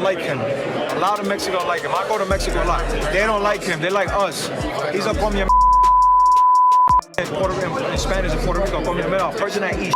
Like him. A lot of Mexicans like him. I go to Mexico a lot. They don't like him. They like us. He's a come in Spanish in Puerto Rico. Person that eats.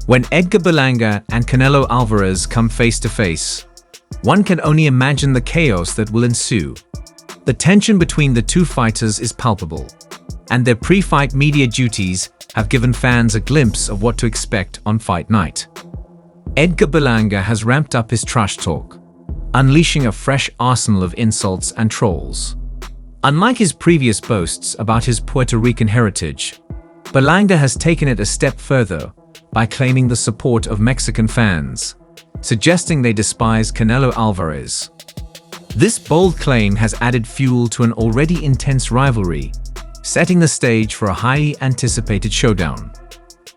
When Edgar Berlanga and Canelo Alvarez come face to face, one can only imagine the chaos that will ensue. The tension between the two fighters is palpable, and their pre-fight media duties have given fans a glimpse of what to expect on fight night. Edgar Berlanga has ramped up his trash talk, unleashing a fresh arsenal of insults and trolls. Unlike his previous boasts about his Puerto Rican heritage, Berlanga has taken it a step further by claiming the support of Mexican fans, suggesting they despise Canelo Alvarez. This bold claim has added fuel to an already intense rivalry, setting the stage for a highly anticipated showdown.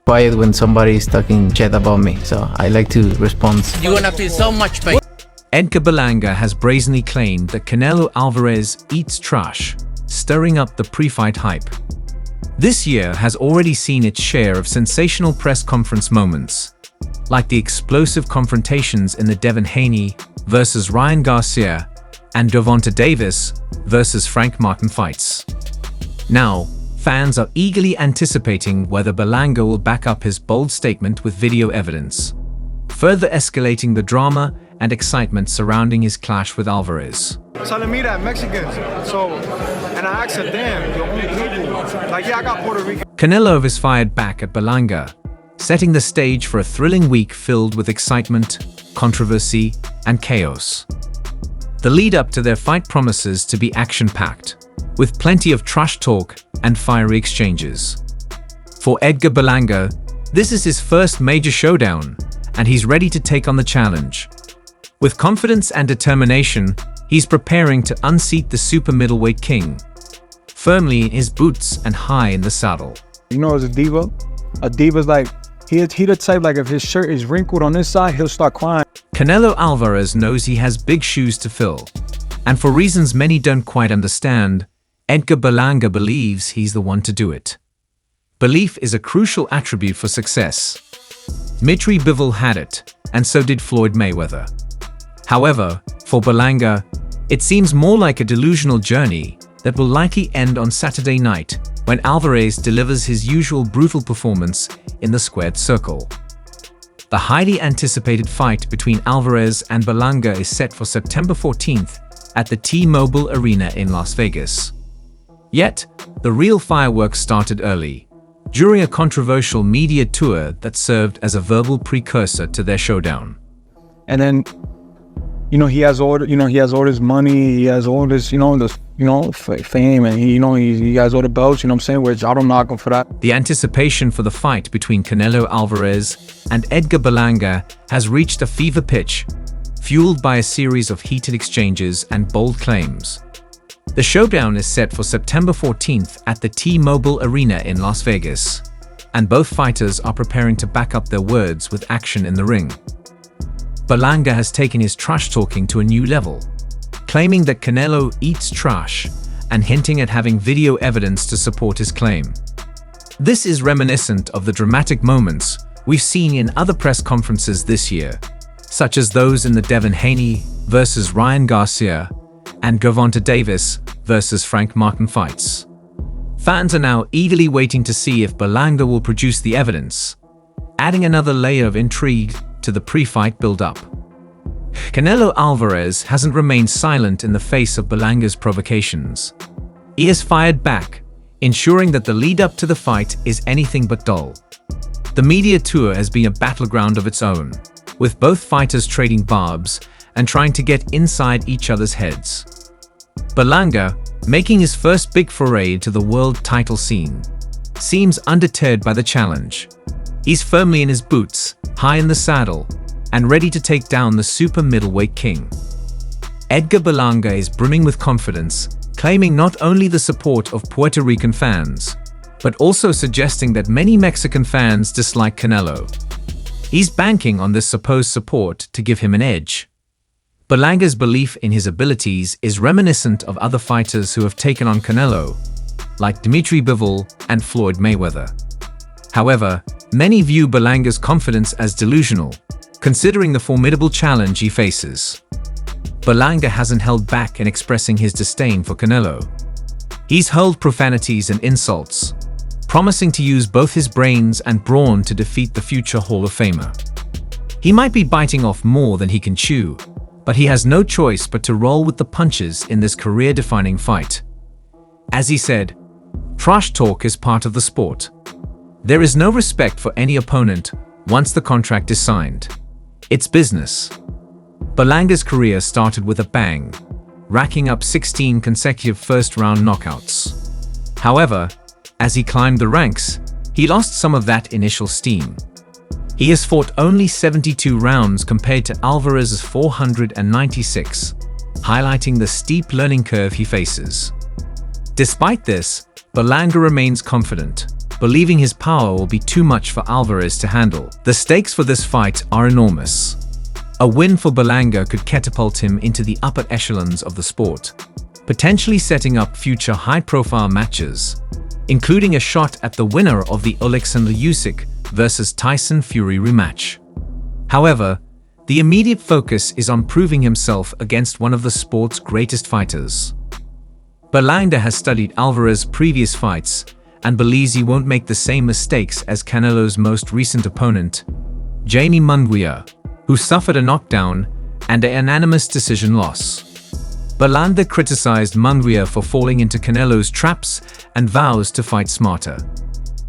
Quiet when somebody is talking shit about me, so I like to respond. You're gonna feel so much pain. Edgar Berlanga has brazenly claimed that Canelo Alvarez eats trash, stirring up the pre-fight hype. This year has already seen its share of sensational press conference moments, like the explosive confrontations in the Devin Haney versus Ryan Garcia and Gervonta Davis versus Frank Martin fights. Now, fans are eagerly anticipating whether Berlanga will back up his bold statement with video evidence, further escalating the drama and excitement surrounding his clash with Alvarez. Telling me that Mexicans, and I asked them, damn, the only people, like, yeah, I got Puerto Rican. Canelo has fired back at Berlanga, setting the stage for a thrilling week filled with excitement, controversy, and chaos. The lead-up to their fight promises to be action-packed, with plenty of trash talk and fiery exchanges. For Edgar Berlanga, this is his first major showdown, and he's ready to take on the challenge. With confidence and determination, he's preparing to unseat the super middleweight king, firmly in his boots and high in the saddle. You know, as a diva, diva's like, he the type, like, if his shirt is wrinkled on this side, he'll start crying. Canelo Alvarez knows he has big shoes to fill, and for reasons many don't quite understand, Edgar Berlanga believes he's the one to do it. Belief is a crucial attribute for success. Dimitri Bivol had it, and so did Floyd Mayweather. However, for Berlanga, it seems more like a delusional journey that will likely end on Saturday night when Alvarez delivers his usual brutal performance in the squared circle. The highly anticipated fight between Alvarez and Berlanga is set for September 14th at the T-Mobile Arena in Las Vegas. Yet, the real fireworks started early, during a controversial media tour that served as a verbal precursor to their showdown. And then, he has all, he has all this money, he has all this, fame, and he has all the belts, which I don't knock him for that. The anticipation for the fight between Canelo Alvarez and Edgar Berlanga has reached a fever pitch, fueled by a series of heated exchanges and bold claims. The showdown is set for September 14th at the T-Mobile Arena in Las Vegas, and both fighters are preparing to back up their words with action in the ring. Berlanga has taken his trash talking to a new level, claiming that Canelo eats trash and hinting at having video evidence to support his claim. This is reminiscent of the dramatic moments we've seen in other press conferences this year, such as those in the Devin Haney versus Ryan Garcia and Gervonta Davis versus Frank Martin fights. Fans are now eagerly waiting to see if Berlanga will produce the evidence, adding another layer of intrigue to the pre-fight build-up. Canelo Alvarez hasn't remained silent in the face of Berlanga's provocations. He has fired back, ensuring that the lead-up to the fight is anything but dull. The media tour has been a battleground of its own, with both fighters trading barbs and trying to get inside each other's heads. Berlanga, making his first big foray to the world title scene, seems undeterred by the challenge. He's firmly in his boots, high in the saddle, and ready to take down the super middleweight king. Edgar Berlanga is brimming with confidence, claiming not only the support of Puerto Rican fans, but also suggesting that many Mexican fans dislike Canelo. He's banking on this supposed support to give him an edge. Berlanga's belief in his abilities is reminiscent of other fighters who have taken on Canelo, like Dimitri Bivol and Floyd Mayweather. However, many view Berlanga's confidence as delusional, considering the formidable challenge he faces. Berlanga hasn't held back in expressing his disdain for Canelo. He's hurled profanities and insults, promising to use both his brains and brawn to defeat the future Hall of Famer. He might be biting off more than he can chew, but he has no choice but to roll with the punches in this career-defining fight. As he said, "Trash talk is part of the sport. There is no respect for any opponent once the contract is signed. It's business." Berlanga's career started with a bang, racking up 16 consecutive first-round knockouts. However, as he climbed the ranks, he lost some of that initial steam. He has fought only 72 rounds compared to Alvarez's 496, highlighting the steep learning curve he faces. Despite this, Berlanga remains confident, believing his power will be too much for Alvarez to handle. The stakes for this fight are enormous. A win for Berlanga could catapult him into the upper echelons of the sport, potentially setting up future high-profile matches, including a shot at the winner of the Alexander Usyk versus Tyson Fury rematch. However, the immediate focus is on proving himself against one of the sport's greatest fighters. Berlanga has studied Alvarez's previous fights and believes he won't make the same mistakes as Canelo's most recent opponent, Jamie Munguia, who suffered a knockdown and a unanimous decision loss. Berlanga criticized Munguia for falling into Canelo's traps and vows to fight smarter.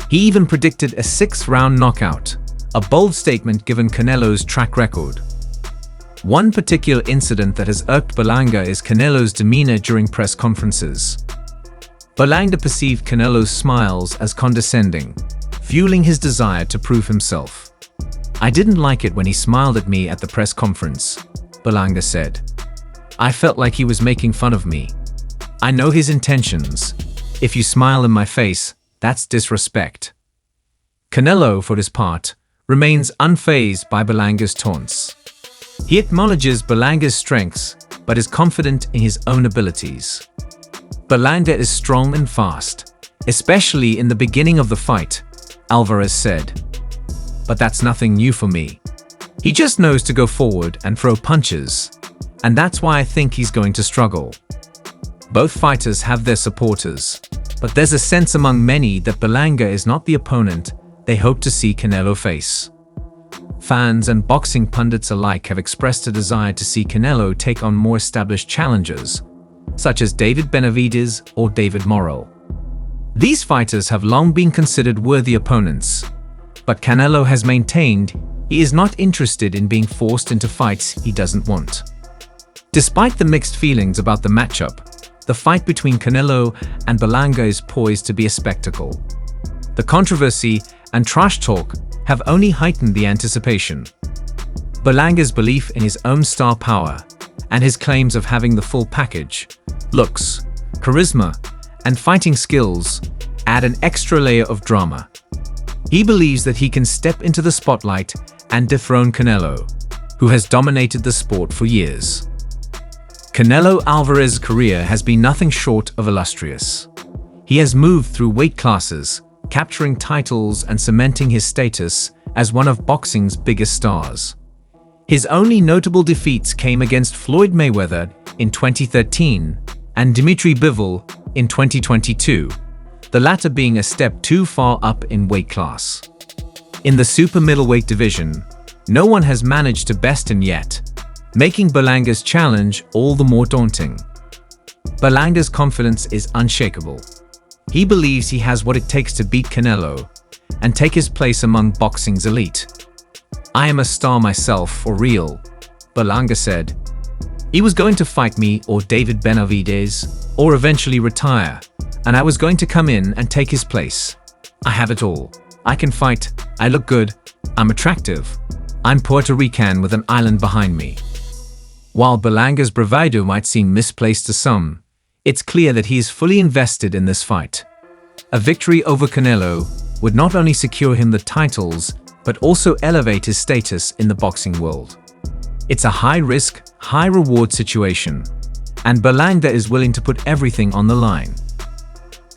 He even predicted a 6th-round knockout, a bold statement given Canelo's track record. One particular incident that has irked Berlanga is Canelo's demeanor during press conferences. Berlanga perceived Canelo's smiles as condescending, fueling his desire to prove himself. "I didn't like it when he smiled at me at the press conference," Berlanga said. "I felt like he was making fun of me. I know his intentions. If you smile in my face, that's disrespect." Canelo, for his part, remains unfazed by Berlanga's taunts. He acknowledges Berlanga's strengths, but is confident in his own abilities. "Berlanga is strong and fast, especially in the beginning of the fight," Alvarez said. "But that's nothing new for me. He just knows to go forward and throw punches, and that's why I think he's going to struggle." Both fighters have their supporters, but there's a sense among many that Berlanga is not the opponent they hope to see Canelo face. Fans and boxing pundits alike have expressed a desire to see Canelo take on more established challengers, such as David Benavidez or David Morrell. These fighters have long been considered worthy opponents, but Canelo has maintained he is not interested in being forced into fights he doesn't want. Despite the mixed feelings about the matchup, the fight between Canelo and Berlanga is poised to be a spectacle. The controversy and trash talk have only heightened the anticipation. Berlanga's belief in his own star power and his claims of having the full package, looks, charisma, and fighting skills add an extra layer of drama. He believes that he can step into the spotlight and dethrone Canelo, who has dominated the sport for years. Canelo Alvarez's career has been nothing short of illustrious. He has moved through weight classes, capturing titles and cementing his status as one of boxing's biggest stars. His only notable defeats came against Floyd Mayweather in 2013 and Dmitry Bivol in 2022, the latter being a step too far up in weight class. In the super middleweight division, no one has managed to best him yet, making Berlanga's challenge all the more daunting. Berlanga's confidence is unshakable. He believes he has what it takes to beat Canelo and take his place among boxing's elite. "I am a star myself, for real," Berlanga said. "He was going to fight me or David Benavidez, or eventually retire, and I was going to come in and take his place. I have it all. I can fight, I look good, I'm attractive. I'm Puerto Rican with an island behind me." While Berlanga's bravado might seem misplaced to some, it's clear that he is fully invested in this fight. A victory over Canelo would not only secure him the titles, but also elevate his status in the boxing world. It's a high-risk, high-reward situation, and Berlanga is willing to put everything on the line.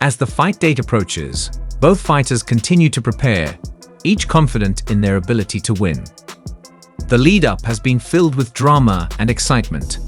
As the fight date approaches, both fighters continue to prepare, each confident in their ability to win. The lead-up has been filled with drama and excitement.